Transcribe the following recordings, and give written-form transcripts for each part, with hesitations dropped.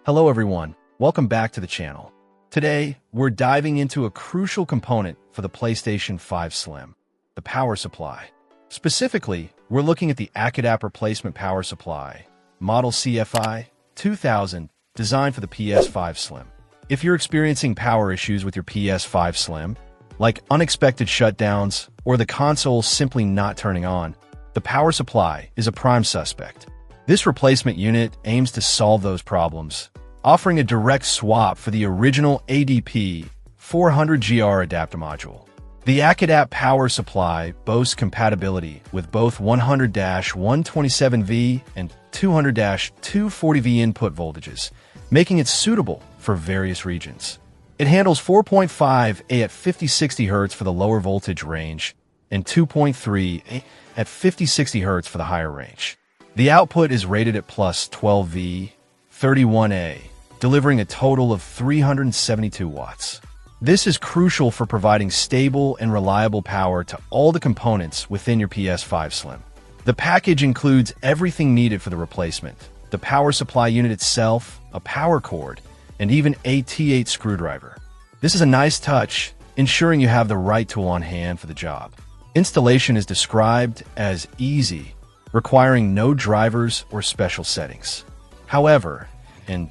Hello everyone, welcome back to the channel. Today, we're diving into a crucial component for the PlayStation 5 Slim, the power supply. Specifically, we're looking at the ACADAP replacement power supply, model CFI-2000, designed for the PS5 Slim. If you're experiencing power issues with your PS5 Slim, like unexpected shutdowns or the console simply not turning on, the power supply is a prime suspect. This replacement unit aims to solve those problems, offering a direct swap for the original ADP 400GR adapter module. The ACADAP power supply boasts compatibility with both 100-127V and 200-240V input voltages, making it suitable for various regions. It handles 4.5A at 50-60 Hz for the lower voltage range and 2.3A at 50-60 Hz for the higher range. The output is rated at plus 12V, 31A, delivering a total of 372 watts. This is crucial for providing stable and reliable power to all the components within your PS5 Slim. The package includes everything needed for the replacement: the power supply unit itself, a power cord, and even a T8 screwdriver. This is a nice touch, ensuring you have the right tool on hand for the job. Installation is described as easy, requiring no drivers or special settings. However, and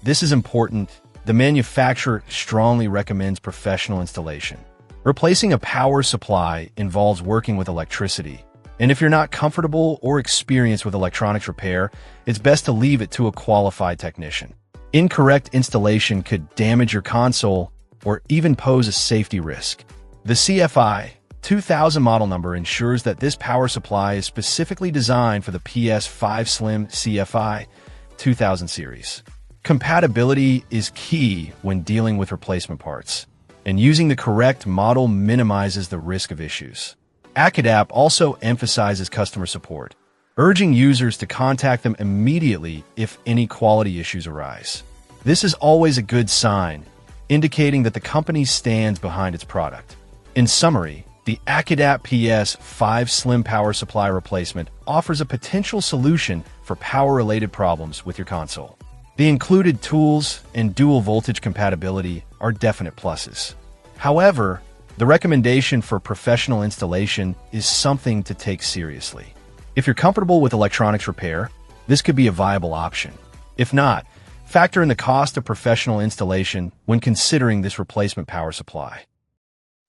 this is important, the manufacturer strongly recommends professional installation. Replacing a power supply involves working with electricity, and if you're not comfortable or experienced with electronics repair, it's best to leave it to a qualified technician. Incorrect installation could damage your console or even pose a safety risk. The CFI-2000 model number ensures that this power supply is specifically designed for the PS5 Slim CFI-2000 series. Compatibility is key when dealing with replacement parts, and using the correct model minimizes the risk of issues. ACADAP also emphasizes customer support, urging users to contact them immediately if any quality issues arise. This is always a good sign, indicating that the company stands behind its product. In summary, the ACADAP PS5 Slim power supply replacement offers a potential solution for power-related problems with your console. The included tools and dual voltage compatibility are definite pluses. However, the recommendation for professional installation is something to take seriously. If you're comfortable with electronics repair, this could be a viable option. If not, factor in the cost of professional installation when considering this replacement power supply.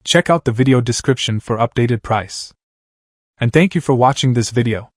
Check out the video description for updated price. And thank you for watching this video.